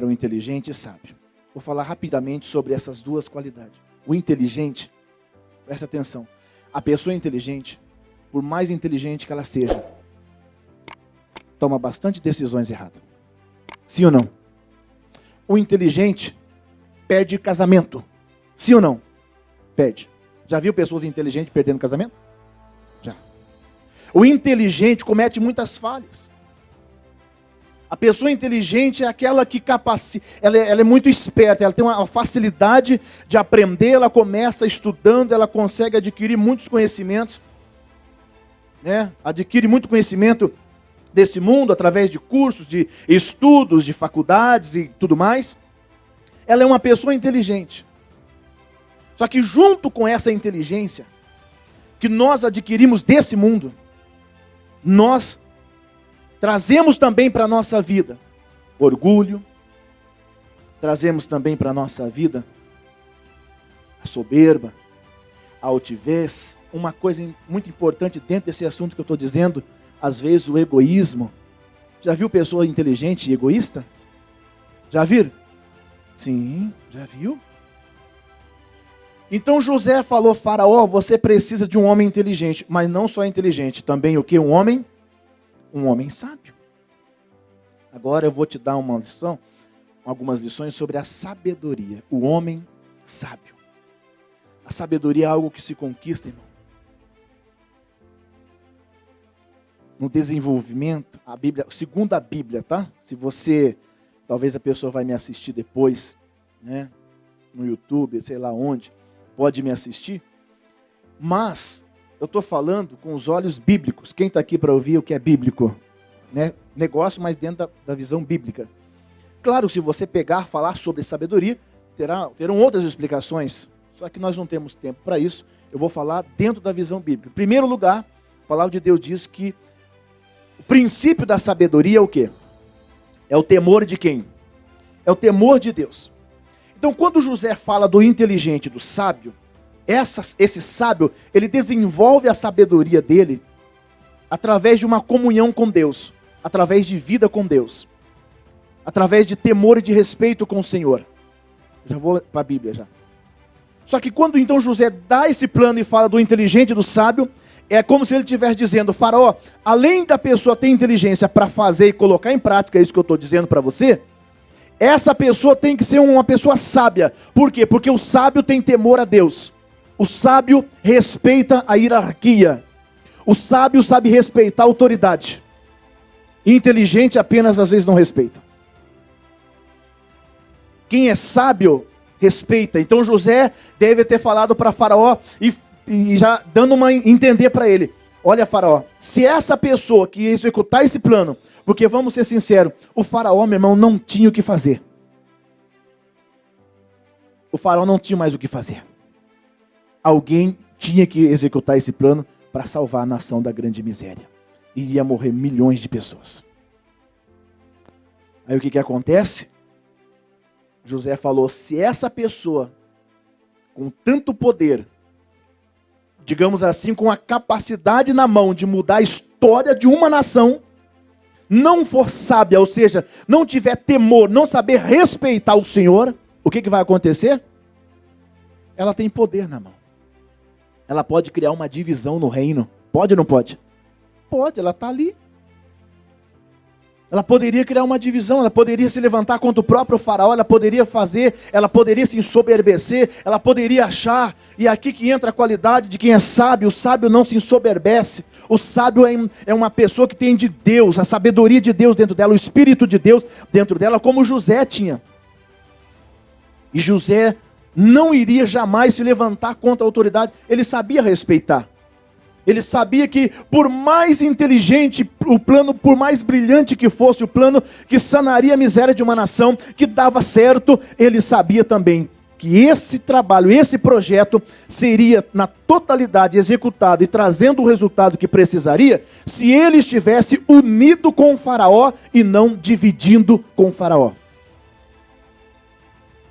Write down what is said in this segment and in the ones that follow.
eram inteligente e sábio. Vou falar rapidamente sobre essas duas qualidades. O inteligente, presta atenção, a pessoa inteligente, por mais inteligente que ela seja, toma bastante decisões erradas. Sim ou não? O inteligente perde casamento. Sim ou não? Perde. Já viu pessoas inteligentes perdendo casamento? Já. O inteligente comete muitas falhas. A pessoa inteligente é aquela que capacita, ela é muito esperta, ela tem uma facilidade de aprender, ela começa estudando, ela consegue adquirir muitos conhecimentos, né? Adquire muito conhecimento desse mundo através de cursos, de estudos, de faculdades e tudo mais. Ela é uma pessoa inteligente. Só que junto com essa inteligência que nós adquirimos desse mundo, nós trazemos também para a nossa vida orgulho, trazemos também para a nossa vida a soberba, a altivez. Uma coisa muito importante dentro desse assunto que eu estou dizendo, às vezes o egoísmo. Já viu pessoa inteligente e egoísta? Já viram? Sim, já viu? Então José falou: Faraó, você precisa de um homem inteligente, mas não só inteligente, também o que? Um homem sábio. Agora eu vou te dar uma lição, algumas lições sobre a sabedoria, o homem sábio. A sabedoria é algo que se conquista, irmão. No desenvolvimento, a Bíblia, segundo a Bíblia, tá? Se você, talvez a pessoa vai me assistir depois, né? No YouTube, sei lá onde, pode me assistir. Mas eu estou falando com os olhos bíblicos. Quem está aqui para ouvir o que é bíblico? Né? Negócio, mas dentro da visão bíblica. Claro, se você pegar, falar sobre sabedoria, terão outras explicações. Só que nós não temos tempo para isso. Eu vou falar dentro da visão bíblica. Em primeiro lugar, a palavra de Deus diz que o princípio da sabedoria é o quê? É o temor de quem? É o temor de Deus. Então, quando José fala do inteligente, do sábio, esse sábio, ele desenvolve a sabedoria dele através de uma comunhão com Deus, através de vida com Deus, através de temor e de respeito com o Senhor. Já vou para a Bíblia já. Só que quando então José dá esse plano e fala do inteligente e do sábio, é como se ele estivesse dizendo: Faraó, além da pessoa ter inteligência para fazer e colocar em prática isso que eu estou dizendo para você, essa pessoa tem que ser uma pessoa sábia. Por quê? Porque o sábio tem temor a Deus. O sábio respeita a hierarquia. O sábio sabe respeitar a autoridade. Inteligente apenas às vezes não respeita. Quem é sábio, respeita. Então José deve ter falado para Faraó e já dando uma entender para ele: olha, Faraó, se essa pessoa que executar esse plano, porque vamos ser sinceros, o Faraó, meu irmão, não tinha o que fazer. O Faraó não tinha mais o que fazer. Alguém tinha que executar esse plano para salvar a nação da grande miséria. E ia morrer milhões de pessoas. Aí o que acontece? José falou: se essa pessoa, com tanto poder, digamos assim, com a capacidade na mão de mudar a história de uma nação, não for sábia, ou seja, não tiver temor, não saber respeitar o Senhor, o que vai acontecer? Ela tem poder na mão. Ela pode criar uma divisão no reino. Pode ou não pode? Pode, ela está ali. Ela poderia criar uma divisão, ela poderia se levantar contra o próprio Faraó, ela poderia se ensoberbecer, ela poderia achar, e aqui que entra a qualidade de quem é sábio. O sábio não se ensoberbece, o sábio é uma pessoa que tem de Deus, a sabedoria de Deus dentro dela, o Espírito de Deus dentro dela, como José tinha. E José não iria jamais se levantar contra a autoridade, ele sabia respeitar. Ele sabia que por mais inteligente o plano, por mais brilhante que fosse o plano, que sanaria a miséria de uma nação, que dava certo, ele sabia também que esse trabalho, esse projeto seria na totalidade executado e trazendo o resultado que precisaria, se ele estivesse unido com o Faraó e não dividindo com o Faraó.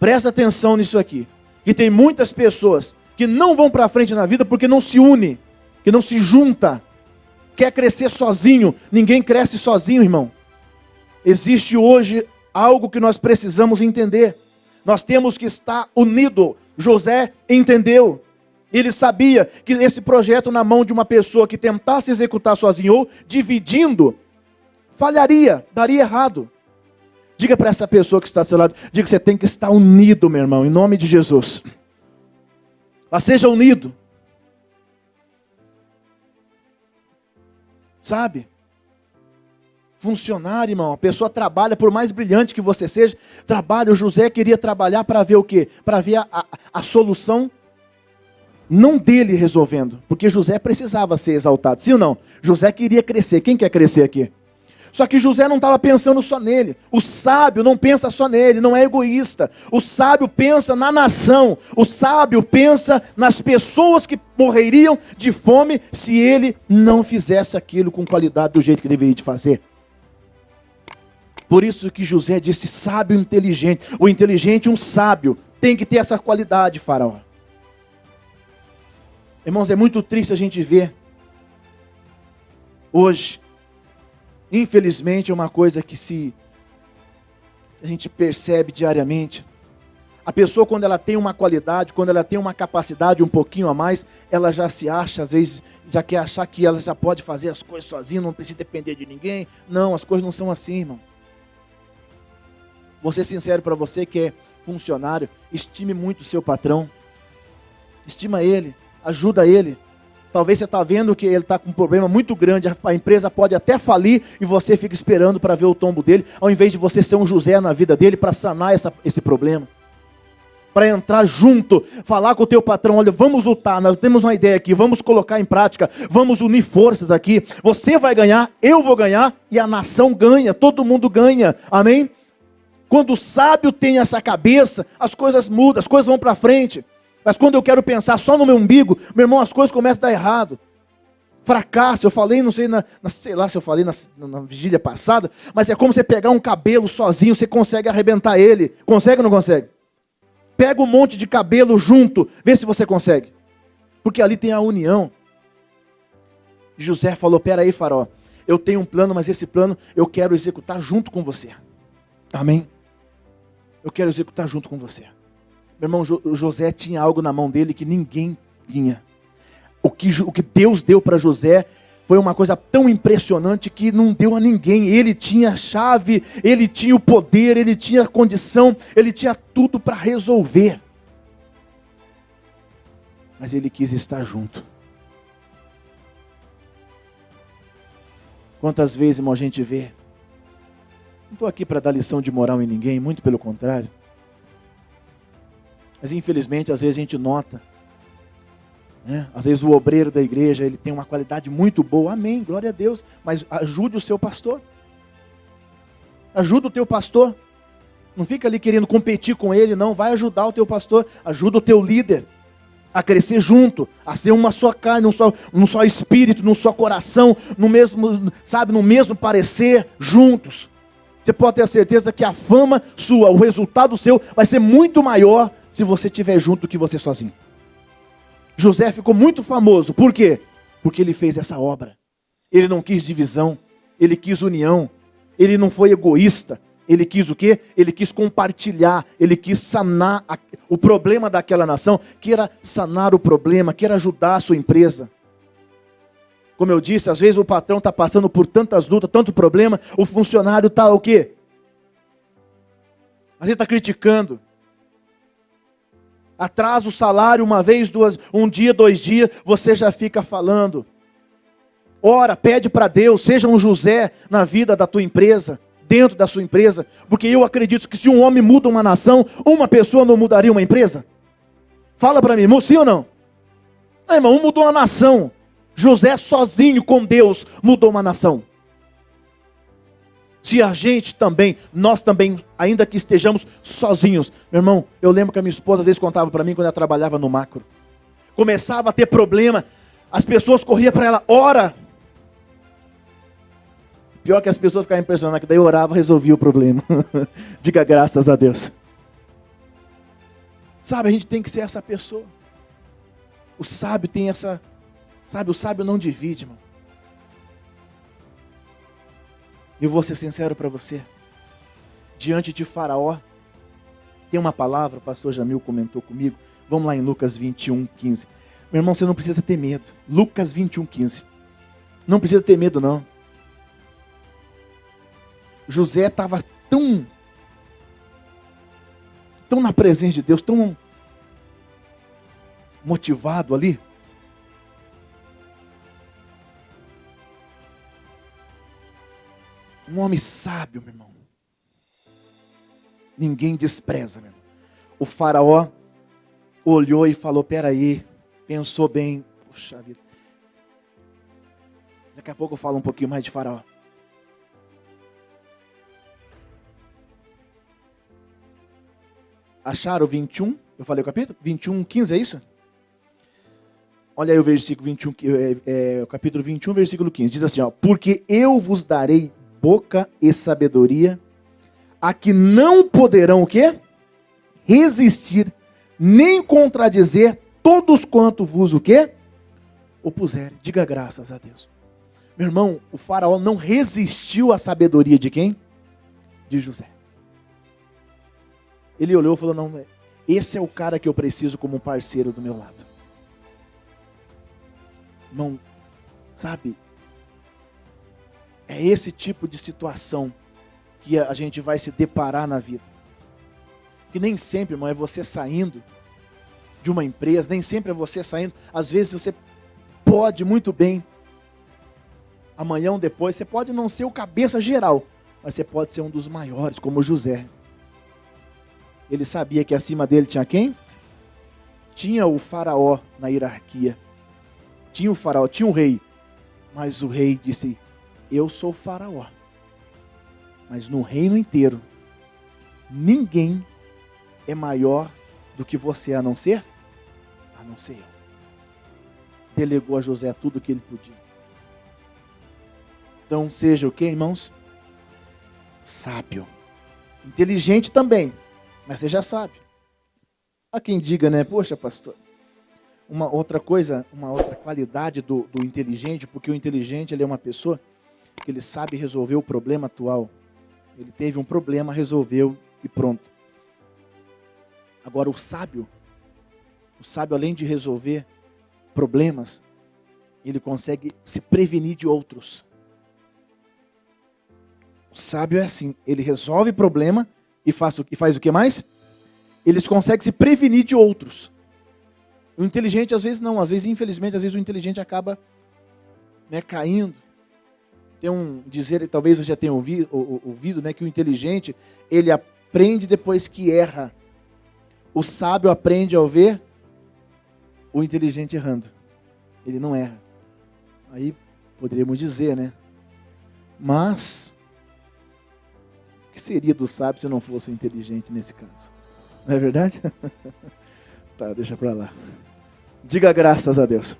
Presta atenção nisso aqui, que tem muitas pessoas que não vão para frente na vida porque não se unem, que não se junta, quer crescer sozinho. Ninguém cresce sozinho, irmão. Existe hoje algo que nós precisamos entender. Nós temos que estar unido. José entendeu. Ele sabia que esse projeto na mão de uma pessoa que tentasse executar sozinho ou dividindo, falharia, daria errado. Diga para essa pessoa que está ao seu lado, diga que você tem que estar unido, meu irmão, em nome de Jesus. Mas seja unido. Sabe? Funcionário, irmão, a pessoa trabalha, por mais brilhante que você seja, trabalha. O José queria trabalhar para ver o quê? Para ver a solução, não dele resolvendo, porque José precisava ser exaltado, sim ou não? José queria crescer. Quem quer crescer aqui? Só que José não estava pensando só nele. O sábio não pensa só nele, não é egoísta. O sábio pensa na nação. O sábio pensa nas pessoas que morreriam de fome se ele não fizesse aquilo com qualidade do jeito que deveria de fazer. Por isso que José disse sábio e inteligente. O inteligente, um sábio, tem que ter essa qualidade, Faraó. Irmãos, é muito triste a gente ver hoje, infelizmente, é uma coisa que a gente percebe diariamente. A pessoa, quando ela tem uma qualidade, quando ela tem uma capacidade um pouquinho a mais, ela já se acha, às vezes, já quer achar que ela já pode fazer as coisas sozinha, não precisa depender de ninguém. Não, as coisas não são assim, irmão. Vou ser sincero para você que é funcionário, estime muito o seu patrão. Estima ele, ajuda ele. Talvez você está vendo que ele está com um problema muito grande, a empresa pode até falir e você fica esperando para ver o tombo dele, ao invés de você ser um José na vida dele para sanar esse problema. Para entrar junto, falar com o teu patrão, olha, vamos lutar, nós temos uma ideia aqui, vamos colocar em prática, vamos unir forças aqui, você vai ganhar, eu vou ganhar e a nação ganha, todo mundo ganha, amém? Quando o sábio tem essa cabeça, as coisas mudam, as coisas vão para frente. Mas quando eu quero pensar só no meu umbigo, meu irmão, as coisas começam a dar errado. Fracasso, eu falei, não sei, sei lá se eu falei na vigília passada, mas é como você pegar um cabelo sozinho, você consegue arrebentar ele. Consegue ou não consegue? Pega um monte de cabelo junto, vê se você consegue. Porque ali tem a união. José falou, peraí, Faraó, eu tenho um plano, mas esse plano eu quero executar junto com você. Amém? Eu quero executar junto com você. Meu irmão, José tinha algo na mão dele que ninguém tinha. O que Deus deu para José foi uma coisa tão impressionante que não deu a ninguém. Ele tinha a chave, ele tinha o poder, ele tinha a condição, ele tinha tudo para resolver. Mas ele quis estar junto. Quantas vezes, irmão, a gente vê? Não estou aqui para dar lição de moral em ninguém, muito pelo contrário. Mas infelizmente, às vezes a gente nota, né? Às vezes o obreiro da igreja, ele tem uma qualidade muito boa, amém, glória a Deus, mas ajude o seu pastor. Ajuda o teu pastor. Não fica ali querendo competir com ele, não, vai ajudar o teu pastor, ajuda o teu líder a crescer junto, a ser uma só carne, um só espírito, num só coração, no mesmo parecer, juntos. Você pode ter a certeza que a fama sua, o resultado seu, vai ser muito maior se você estiver junto do que você sozinho. José ficou muito famoso, por quê? Porque ele fez essa obra. Ele não quis divisão, ele quis união, ele não foi egoísta, ele quis o quê? Ele quis compartilhar, ele quis sanar o problema daquela nação, queira sanar o problema, queira ajudar a sua empresa. Como eu disse, às vezes o patrão está passando por tantas lutas, tanto problema, o funcionário está o quê? Às vezes está criticando. Atrasa o salário uma vez, duas, um dia, 2 dias, você já fica falando. Ora, pede para Deus, seja um José na vida da tua empresa, dentro da sua empresa, porque eu acredito que se um homem muda uma nação, uma pessoa não mudaria uma empresa? Fala para mim, sim ou não? Não, irmão, um mudou uma nação. José sozinho com Deus mudou uma nação. Se a gente também, nós também, ainda que estejamos sozinhos. Meu irmão, eu lembro que a minha esposa às vezes contava para mim quando ela trabalhava no macro. Começava a ter problema, as pessoas corriam para ela, ora. Pior que as pessoas ficavam impressionadas, que daí eu orava, resolvia o problema. Diga graças a Deus. Sabe, a gente tem que ser essa pessoa. O sábio tem essa, sabe, o sábio não divide, irmão. E vou ser sincero para você. diante de Faraó. Tem uma palavra, o pastor Jamil comentou comigo. Vamos lá em Lucas 21, 15. Meu irmão, você não precisa ter medo. Lucas 21, 15. Não precisa ter medo, não. José estava tão na presença de Deus, tão motivado ali. Um homem sábio, meu irmão. Ninguém despreza, meu irmão. O faraó olhou e falou, peraí, pensou bem. Puxa vida. Daqui a pouco eu falo um pouquinho mais de Faraó. Acharam o 21? Eu falei o capítulo? 21, 15, é isso? Olha aí o versículo 21, o capítulo 21, versículo 15. Diz assim, ó, porque eu vos darei boca e sabedoria, a que não poderão o quê? Resistir, nem contradizer todos quanto vos o quê? Opuserem. Diga graças a Deus. Meu irmão, o faraó não resistiu à sabedoria de quem? De José. Ele olhou e falou, não, esse é o cara que eu preciso como parceiro do meu lado. Irmão, sabe, é esse tipo de situação que a gente vai se deparar na vida. Que nem sempre, irmão, é você saindo de uma empresa, nem sempre é você saindo. Às vezes você pode muito bem, amanhã ou depois, você pode não ser o cabeça geral, mas você pode ser um dos maiores, como José. Ele sabia que acima dele tinha quem? Tinha o faraó na hierarquia. Tinha o faraó, tinha o rei. Mas o rei disse, eu sou o faraó. Mas no reino inteiro, ninguém é maior do que você, a não ser eu. Delegou a José tudo o que ele podia. Então seja o que, irmãos? Sábio. Inteligente também, mas seja sábio. Há quem diga, né? Poxa, pastor, uma outra coisa, uma outra qualidade do inteligente, porque o inteligente ele é uma pessoa que ele sabe resolver o problema atual. Ele teve um problema, resolveu e pronto. Agora o sábio além de resolver problemas, ele consegue se prevenir de outros. O sábio é assim, ele resolve problema e faz o que mais? Eles conseguem se prevenir de outros. O inteligente às vezes não, às vezes infelizmente, às vezes o inteligente acaba, né, caindo. Tem um dizer, talvez você já tenha ouvido, né, que o inteligente, ele aprende depois que erra. O sábio aprende ao ver o inteligente errando. Ele não erra. Aí poderíamos dizer, né? Mas o que seria do sábio se não fosse inteligente nesse caso? Não é verdade? Tá, deixa pra lá. Diga graças a Deus.